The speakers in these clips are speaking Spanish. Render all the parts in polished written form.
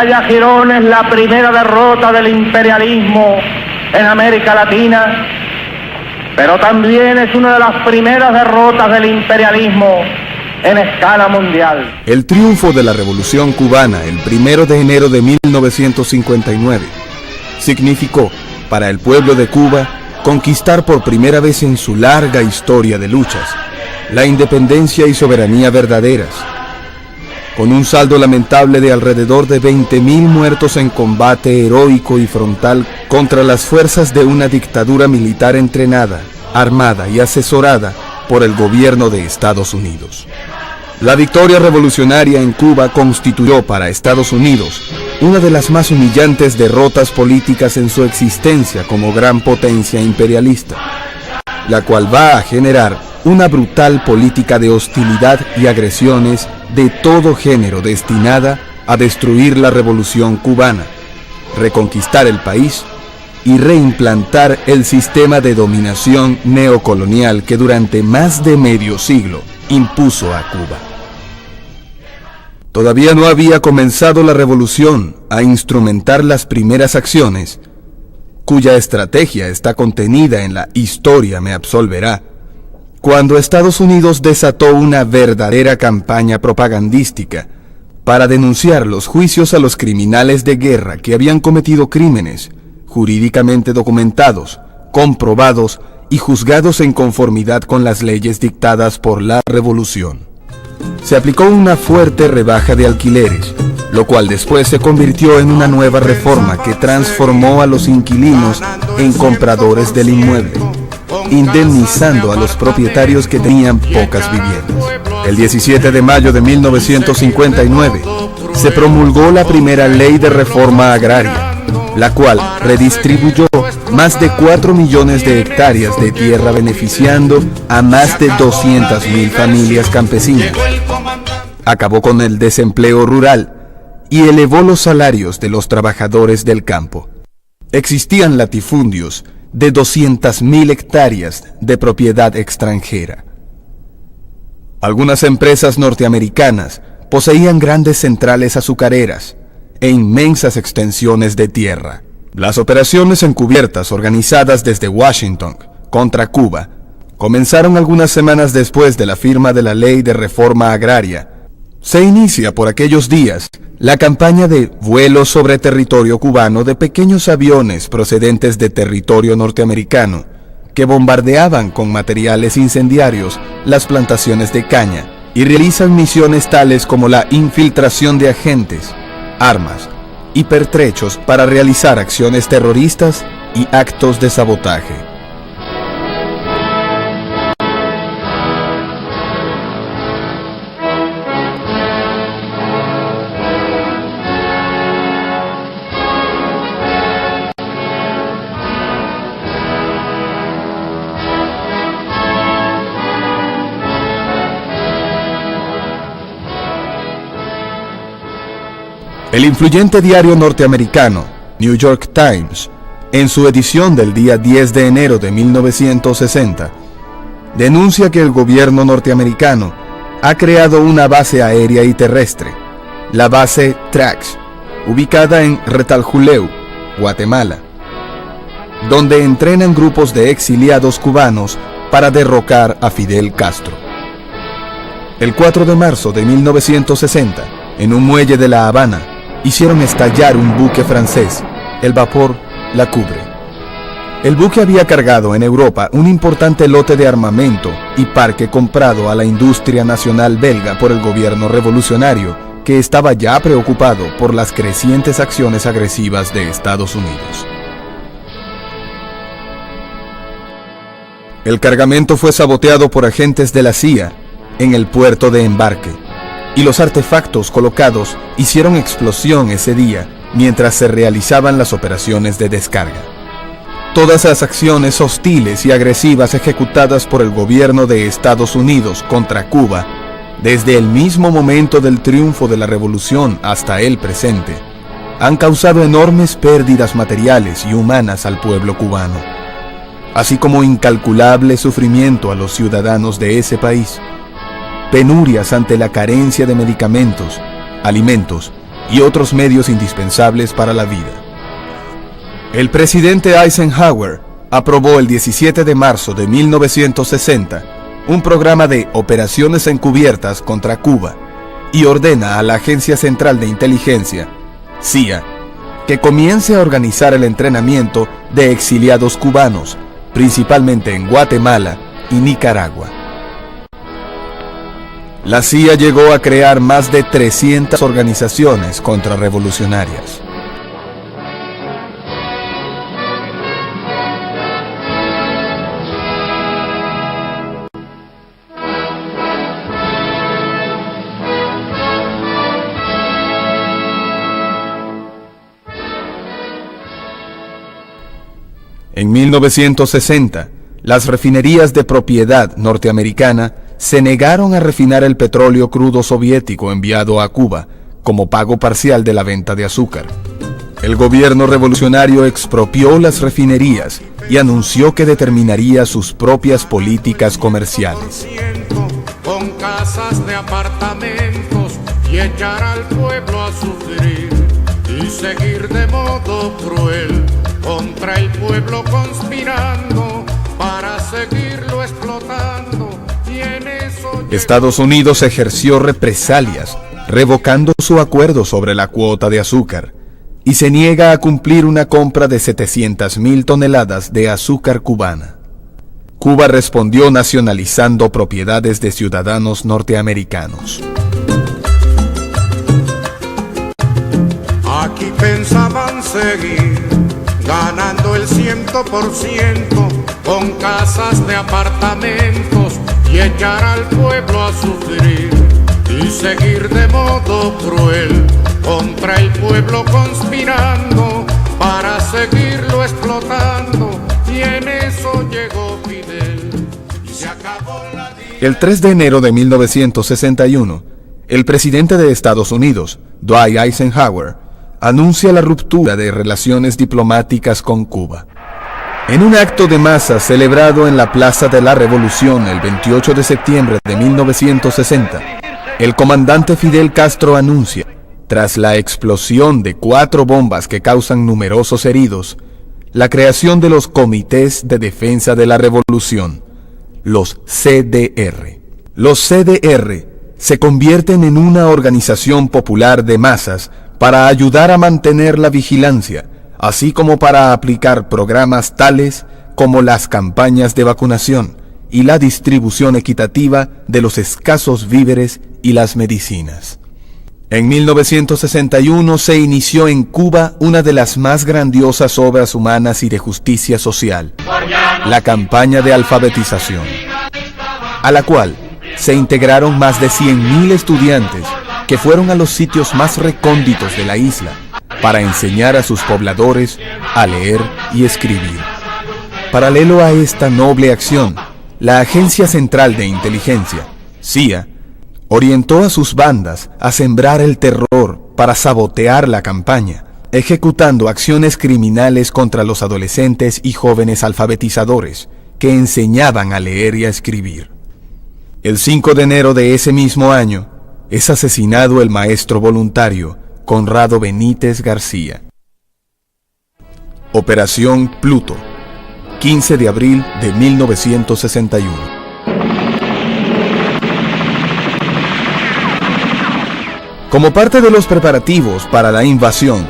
Medalla Girón es la primera derrota del imperialismo en América Latina, pero también es una de las primeras derrotas del imperialismo en escala mundial. El triunfo de la Revolución Cubana el 1 de enero de 1959 significó para el pueblo de Cuba conquistar por primera vez en su larga historia de luchas la independencia y soberanía verdaderas, con un saldo lamentable de alrededor de 20.000 muertos en combate heroico y frontal contra las fuerzas de una dictadura militar entrenada, armada y asesorada por el gobierno de Estados Unidos. La victoria revolucionaria en Cuba constituyó para Estados Unidos una de las más humillantes derrotas políticas en su existencia como gran potencia imperialista, la cual va a generar una brutal política de hostilidad y agresiones de todo género destinada a destruir la revolución cubana, reconquistar el país y reimplantar el sistema de dominación neocolonial que durante más de medio siglo impuso a Cuba. Todavía no había comenzado la revolución a instrumentar las primeras acciones, cuya estrategia está contenida en la Historia me absolverá, cuando Estados Unidos desató una verdadera campaña propagandística para denunciar los juicios a los criminales de guerra que habían cometido crímenes jurídicamente documentados, comprobados y juzgados en conformidad con las leyes dictadas por la revolución. Se aplicó una fuerte rebaja de alquileres, lo cual después se convirtió en una nueva reforma que transformó a los inquilinos en compradores del inmueble, indemnizando a los propietarios que tenían pocas viviendas. El 17 de mayo de 1959 se promulgó la primera ley de reforma agraria, la cual redistribuyó más de 4 millones de hectáreas de tierra, beneficiando a más de 200.000 familias campesinas. Acabó con el desempleo rural y elevó los salarios de los trabajadores del campo. Existían latifundios de 200.000 hectáreas de propiedad extranjera. Algunas empresas norteamericanas poseían grandes centrales azucareras e inmensas extensiones de tierra. Las operaciones encubiertas organizadas desde Washington contra Cuba comenzaron algunas semanas después de la firma de la Ley de Reforma Agraria. Se inicia por aquellos días la campaña de vuelos sobre territorio cubano de pequeños aviones procedentes de territorio norteamericano que bombardeaban con materiales incendiarios las plantaciones de caña y realizan misiones tales como la infiltración de agentes, armas y pertrechos para realizar acciones terroristas y actos de sabotaje. El influyente diario norteamericano New York Times, en su edición del día 10 de enero de 1960, denuncia que el gobierno norteamericano ha creado una base aérea y terrestre, la base Trax, ubicada en Retalhuleu, Guatemala, donde entrenan grupos de exiliados cubanos para derrocar a Fidel Castro. El 4 de marzo de 1960, en un muelle de La Habana, hicieron estallar un buque francés, el vapor La Coubre. El buque había cargado en Europa un importante lote de armamento y parque comprado a la industria nacional belga por el gobierno revolucionario, que estaba ya preocupado por las crecientes acciones agresivas de Estados Unidos. El cargamento fue saboteado por agentes de la CIA en el puerto de embarque, y los artefactos colocados hicieron explosión ese día mientras se realizaban las operaciones de descarga. Todas las acciones hostiles y agresivas ejecutadas por el gobierno de Estados Unidos contra Cuba, desde el mismo momento del triunfo de la revolución hasta el presente, han causado enormes pérdidas materiales y humanas al pueblo cubano, así como incalculable sufrimiento a los ciudadanos de ese país, penurias ante la carencia de medicamentos, alimentos y otros medios indispensables para la vida. El presidente Eisenhower aprobó el 17 de marzo de 1960 un programa de operaciones encubiertas contra Cuba y ordena a la Agencia Central de Inteligencia, CIA, que comience a organizar el entrenamiento de exiliados cubanos, principalmente en Guatemala y Nicaragua. La CIA llegó a crear más de 300 organizaciones contrarrevolucionarias. En 1960, las refinerías de propiedad norteamericana se negaron a refinar el petróleo crudo soviético enviado a Cuba como pago parcial de la venta de azúcar. El gobierno revolucionario expropió las refinerías y anunció que determinaría sus propias políticas comerciales. Con casas de apartamentos y echar al pueblo a sufrir y seguir de modo cruel contra el pueblo conspirando para seguirlo explotando. Estados Unidos ejerció represalias, revocando su acuerdo sobre la cuota de azúcar, y se niega a cumplir una compra de 700,000 toneladas de azúcar cubana. Cuba respondió nacionalizando propiedades de ciudadanos norteamericanos. Aquí pensaban seguir ganando el 100% con casas de apartamentos y echar al pueblo a sufrir y seguir de modo cruel contra el pueblo conspirando para seguirlo explotando, y en eso llegó Fidel y se acabó la vida. El 3 de enero de 1961, el presidente de Estados Unidos, Dwight Eisenhower, anuncia la ruptura de relaciones diplomáticas con Cuba. En un acto de masa celebrado en la Plaza de la Revolución el 28 de septiembre de 1960, el comandante Fidel Castro anuncia, tras la explosión de 4 bombas que causan numerosos heridos, la creación de los Comités de Defensa de la Revolución, los CDR. Los CDR se convierten en una organización popular de masas para ayudar a mantener la vigilancia, así como para aplicar programas tales como las campañas de vacunación y la distribución equitativa de los escasos víveres y las medicinas. En 1961 se inició en Cuba una de las más grandiosas obras humanas y de justicia social, la campaña de alfabetización, a la cual se integraron más de 100,000 estudiantes que fueron a los sitios más recónditos de la isla para enseñar a sus pobladores a leer y escribir. Paralelo a esta noble acción, la Agencia Central de Inteligencia, CIA, orientó a sus bandas a sembrar el terror para sabotear la campaña, ejecutando acciones criminales contra los adolescentes y jóvenes alfabetizadores que enseñaban a leer y a escribir. El 5 de enero de ese mismo año, es asesinado el maestro voluntario Conrado Benítez García. Operación Pluto, 15 de abril de 1961. Como parte de los preparativos para la invasión,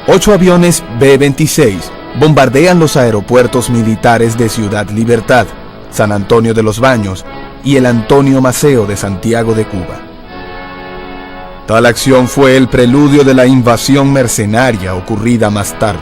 8 aviones B-26 bombardean los aeropuertos militares de Ciudad Libertad, San Antonio de los Baños y el Antonio Maceo de Santiago de Cuba. Tal acción fue el preludio de la invasión mercenaria ocurrida más tarde.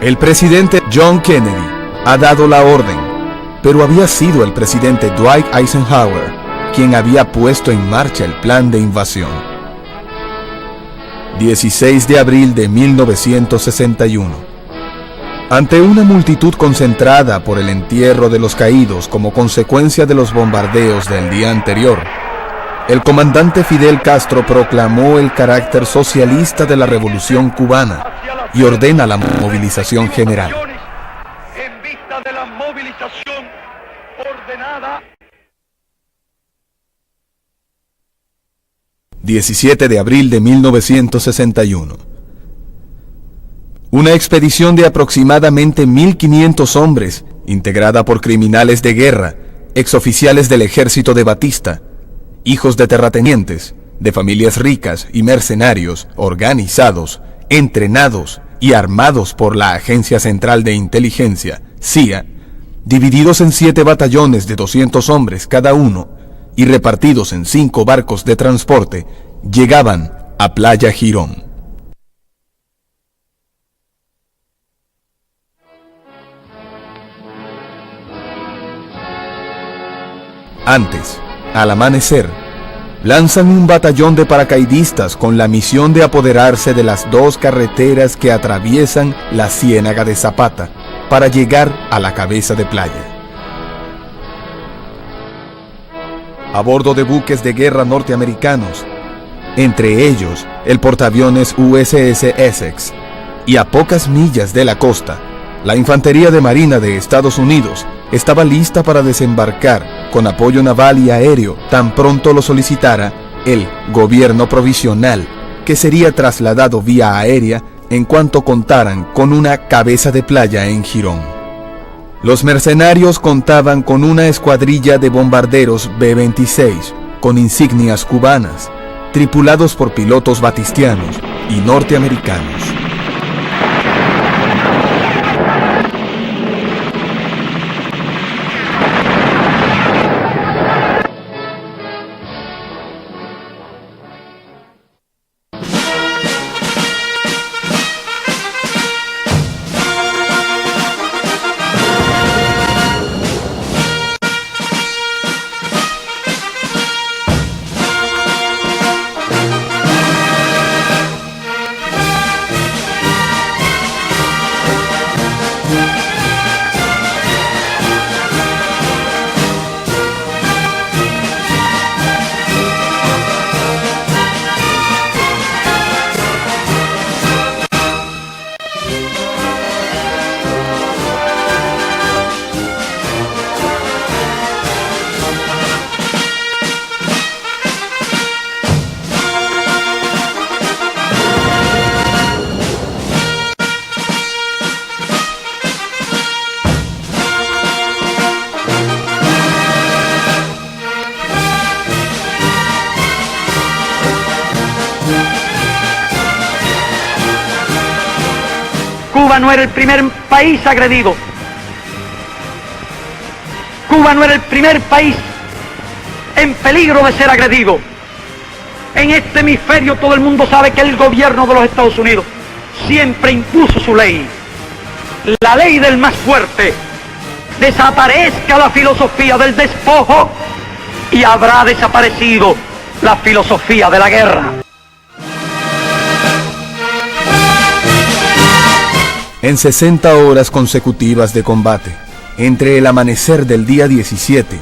El presidente John Kennedy ha dado la orden, pero había sido el presidente Dwight Eisenhower quien había puesto en marcha el plan de invasión. 16 de abril de 1961. Ante una multitud concentrada por el entierro de los caídos como consecuencia de los bombardeos del día anterior, el comandante Fidel Castro proclamó el carácter socialista de la Revolución Cubana y ordena la movilización general. En vista de la movilización ordenada. 17 de abril de 1961. Una expedición de aproximadamente 1.500 hombres, integrada por criminales de guerra, exoficiales del ejército de Batista, hijos de terratenientes, de familias ricas y mercenarios organizados, entrenados y armados por la Agencia Central de Inteligencia, CIA, divididos en 7 batallones de 200 hombres cada uno y repartidos en 5 barcos de transporte, llegaban a Playa Girón. Antes, al amanecer, lanzan un batallón de paracaidistas con la misión de apoderarse de las 2 carreteras que atraviesan la Ciénaga de Zapata para llegar a la cabeza de playa. A bordo de buques de guerra norteamericanos, entre ellos el portaaviones USS Essex, y a pocas millas de la costa, la Infantería de Marina de Estados Unidos estaba lista para desembarcar con apoyo naval y aéreo tan pronto lo solicitara el gobierno provisional, que sería trasladado vía aérea en cuanto contaran con una cabeza de playa en Girón. Los mercenarios contaban con una escuadrilla de bombarderos B-26 con insignias cubanas, tripulados por pilotos batistianos y norteamericanos. Cuba no era el primer país agredido. Cuba no era el primer país en peligro de ser agredido. En este hemisferio todo el mundo sabe que el gobierno de los Estados Unidos siempre impuso su ley, la ley del más fuerte. Desaparezca la filosofía del despojo y habrá desaparecido la filosofía de la guerra. En 60 horas consecutivas de combate, entre el amanecer del día 17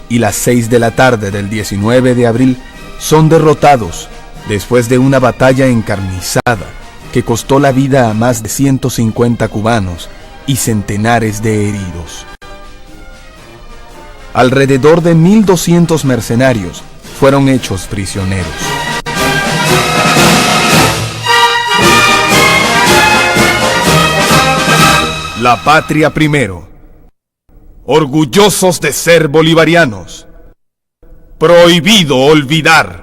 y las 6 de la tarde del 19 de abril, son derrotados después de una batalla encarnizada que costó la vida a más de 150 cubanos y centenares de heridos. Alrededor de 1.200 mercenarios fueron hechos prisioneros. La patria primero. Orgullosos de ser bolivarianos. Prohibido olvidar.